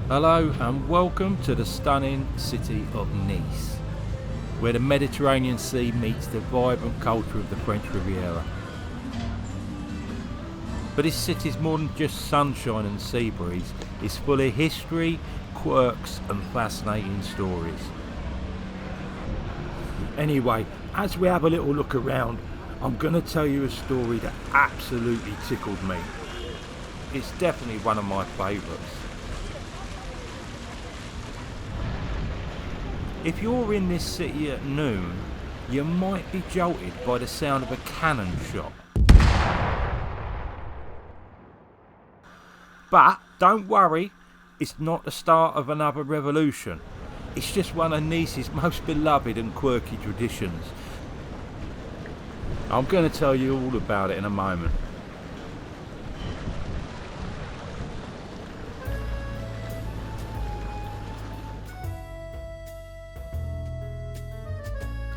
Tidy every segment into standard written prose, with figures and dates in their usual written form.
Hello and welcome to the stunning city of Nice, where the Mediterranean Sea meets the vibrant culture of the French Riviera. But this city is more than just sunshine and sea breeze. It's full of history, quirks and fascinating stories. Anyway, as we have a little look around, I'm going to tell you a story that absolutely tickled me. It's definitely one of my favourites. If you're in this city at noon, you might be jolted by the sound of a cannon shot. But don't worry, it's not the start of another revolution. It's just one of Nice's most beloved and quirky traditions. I'm going to tell you all about it in a moment.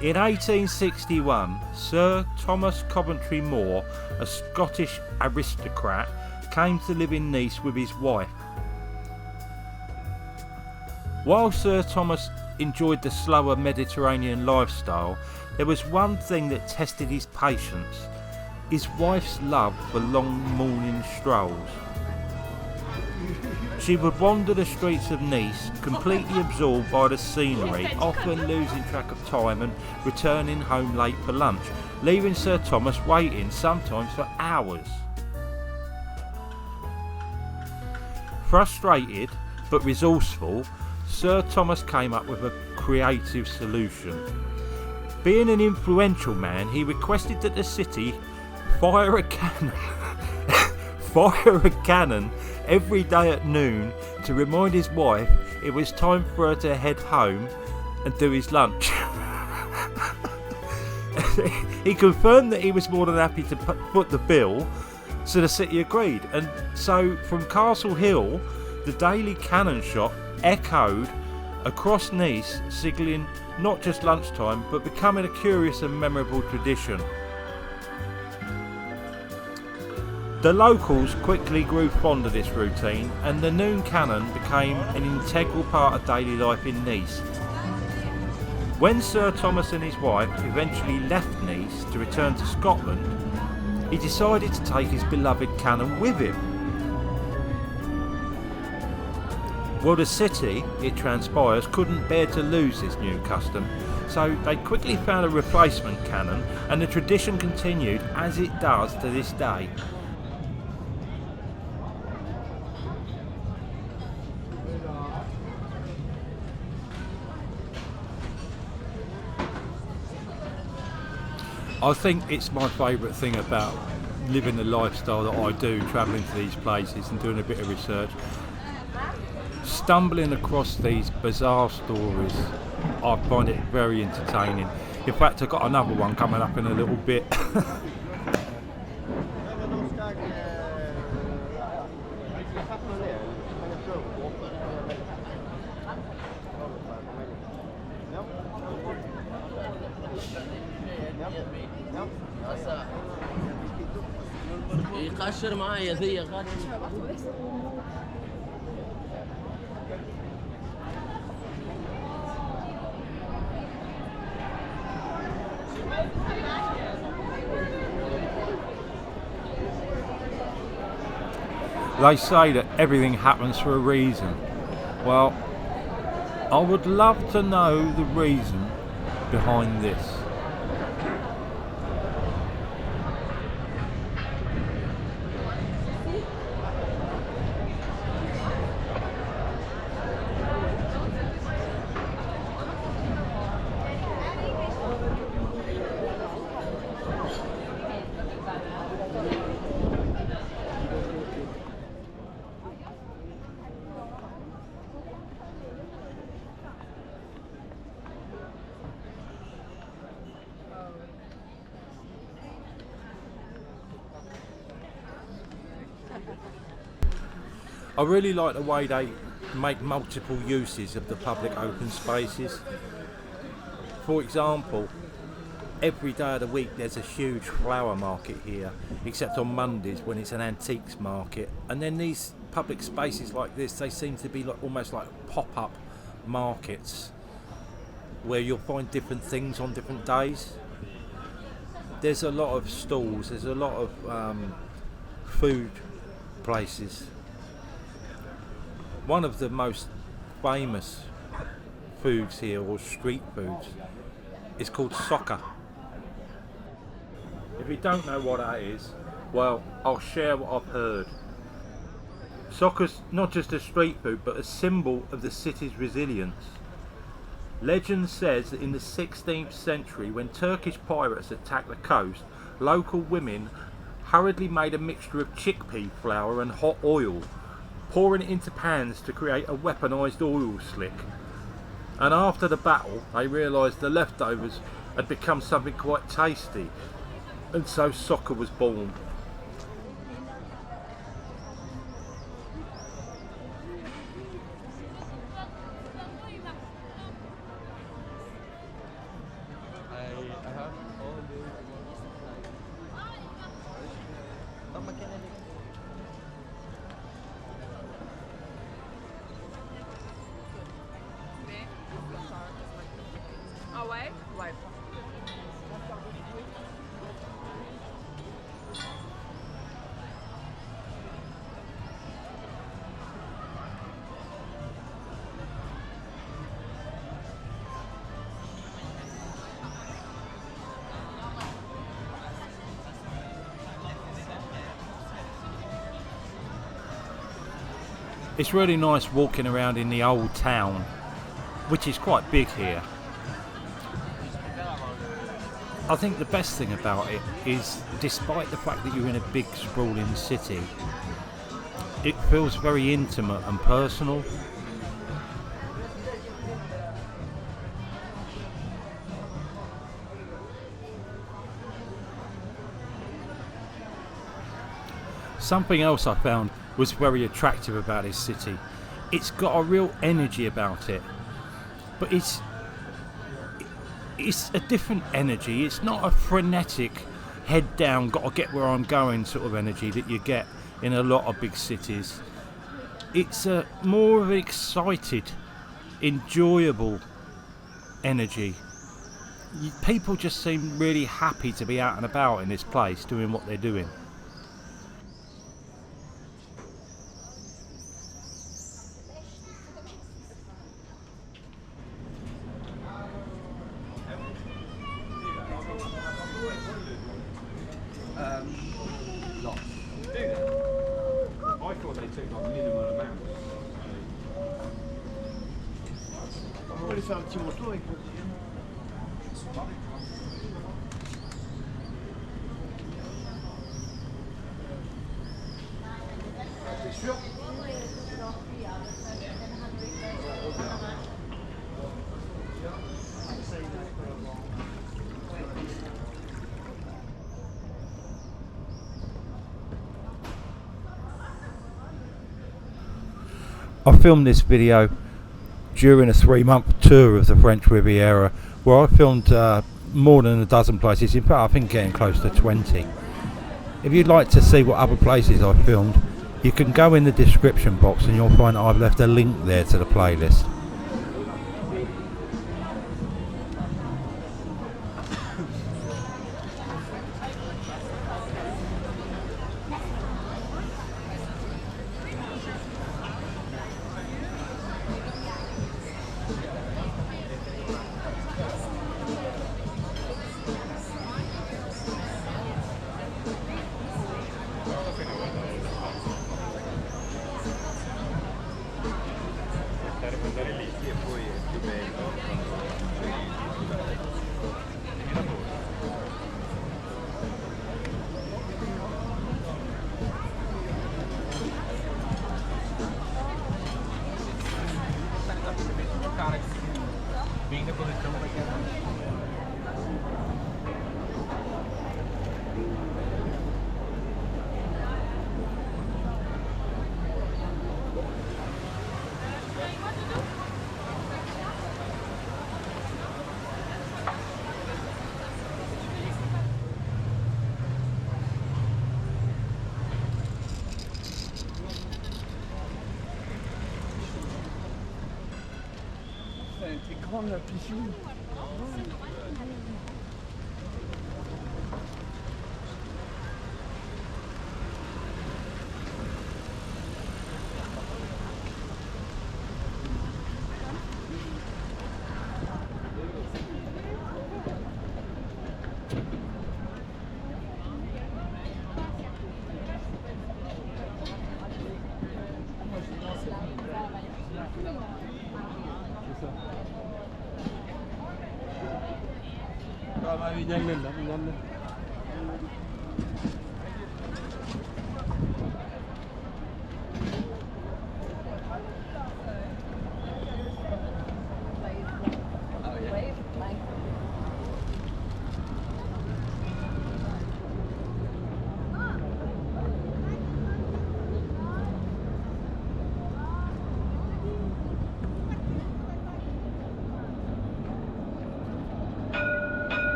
In 1861, Sir Thomas Coventry More, a Scottish aristocrat, came to live in Nice with his wife. While Sir Thomas enjoyed the slower Mediterranean lifestyle, there was one thing that tested his patience: his wife's love for long morning strolls. She would wander the streets of Nice, completely absorbed by the scenery, often losing track of time and returning home late for lunch, leaving Sir Thomas waiting sometimes for hours. Frustrated but resourceful, Sir Thomas came up with a creative solution. Being an influential man, he requested that the city fire a cannon every day at noon to remind his wife it was time for her to head home and do his lunch. He confirmed that he was more than happy to foot the bill, so the city agreed. And so from Castle Hill, the daily cannon shot echoed across Nice, signalling not just lunchtime but becoming a curious and memorable tradition. The locals quickly grew fond of this routine, and the noon cannon became an integral part of daily life in Nice. When Sir Thomas and his wife eventually left Nice to return to Scotland, he decided to take his beloved cannon with him. Well, the city, it transpires, couldn't bear to lose this new custom, so they quickly found a replacement cannon, and the tradition continued as it does to this day. I think it's my favourite thing about living the lifestyle that I do, travelling to these places and doing a bit of research. Stumbling across these bizarre stories, I find it very entertaining. In fact, I've got another one coming up in a little bit. يقشر معايا زي غالي. They say that everything happens for a reason. Well, I would love to know the reason behind this. I really like the way they make multiple uses of the public open spaces. For example, every day of the week there's a huge flower market here, except on Mondays when it's an antiques market. And then these public spaces like this, they seem to be like almost like pop-up markets where you'll find different things on different days. There's a lot of stalls, there's a lot of food places. One of the most famous foods here, or street foods, is called Socca. If you don't know what that is, well, I'll share what I've heard. Socca's not just a street food, but a symbol of the city's resilience. Legend says that in the 16th century, when Turkish pirates attacked the coast, local women hurriedly made a mixture of chickpea flour and hot oil, pouring it into pans to create a weaponised oil slick. And after the battle, they realised the leftovers had become something quite tasty, and so Socca was born. It's really nice walking around in the old town, which is quite big here. I think the best thing about it is, despite the fact that you're in a big sprawling city, it feels very intimate and personal. Something else I found was very attractive about this city. It's got a real energy about it, but it's a different energy. It's not a frenetic, head down, got to get where I'm going sort of energy that you get in a lot of big cities. It's a more of an excited, enjoyable energy. People just seem really happy to be out and about in this place doing what they're doing. I filmed this video during a 3-month tour of the French Riviera, where I filmed more than a dozen places. In fact, I think getting close to 20. If you'd like to see what other places I filmed, you can go in the description box and you'll find I've left a link there to the playlist. T'es grande la piscine.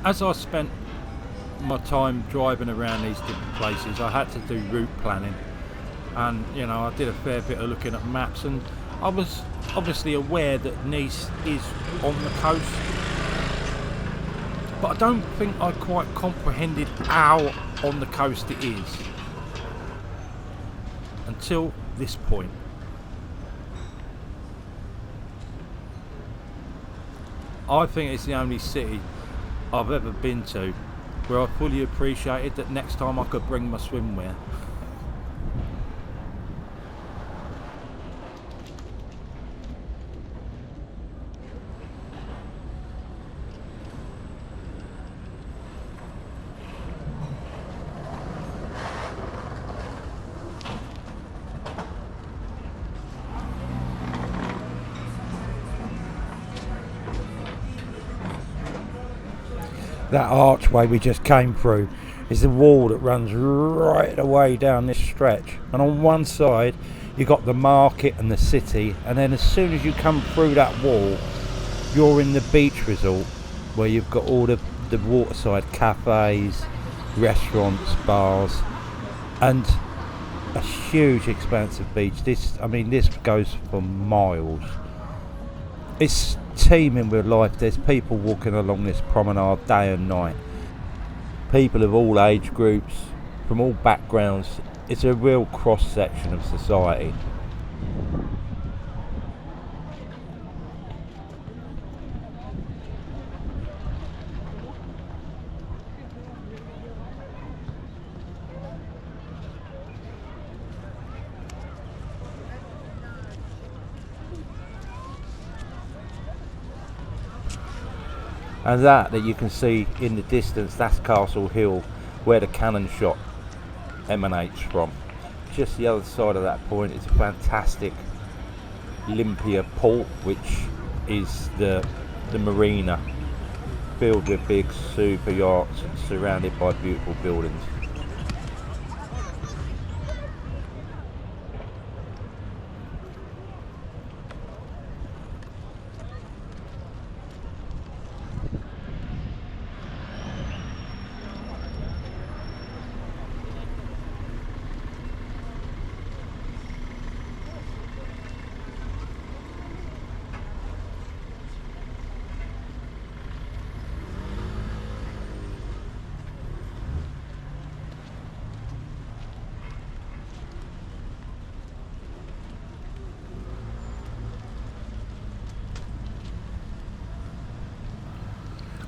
As I spent my time driving around these different places, I had to do route planning, and you know, I did a fair bit of looking at maps, and I was obviously aware that Nice is on the coast, but I don't think I quite comprehended how on the coast it is until this point. I think it's the only city I've ever been to where I fully appreciated that next time I could bring my swimwear. That archway we just came through is the wall that runs right away down this stretch, and on one side you got the market and the city, and then as soon as you come through that wall you're in the beach resort where you've got all the waterside cafes, restaurants, bars, and a huge expanse of beach. This goes for miles. It's teeming with life. There's people walking along this promenade day and night. People of all age groups, from all backgrounds. It's a real cross section of society. And that you can see in the distance, that's Castle Hill, where the cannon shot emanates from. Just the other side of that point is a fantastic Olympia port, which is the marina, filled with big super yachts, surrounded by beautiful buildings.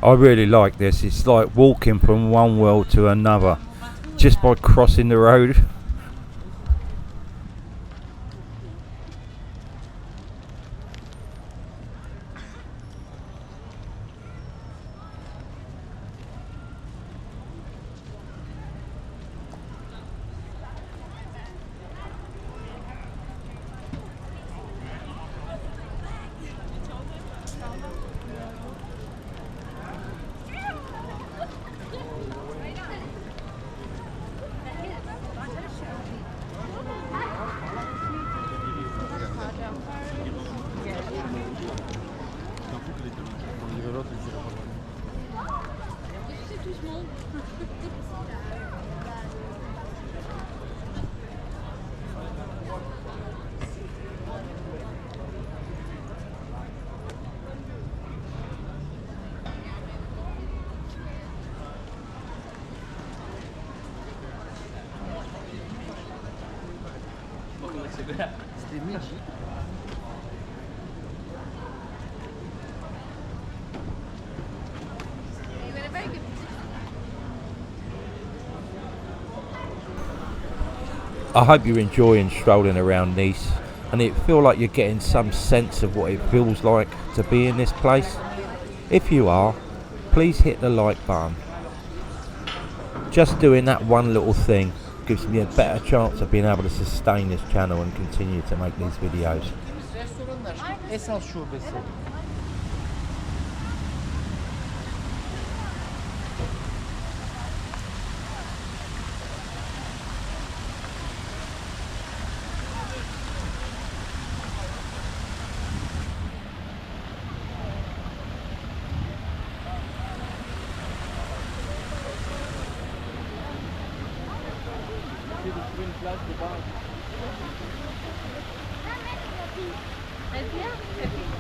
I really like this. It's like walking from one world to another just by crossing the road. C'était magique. I hope you're enjoying strolling around Nice and it feel like you're getting some sense of what it feels like to be in this place. If you are, please hit the like button. Just doing that one little thing gives me a better chance of being able to sustain this channel and continue to make these videos. Esans şubesi. Elle vient.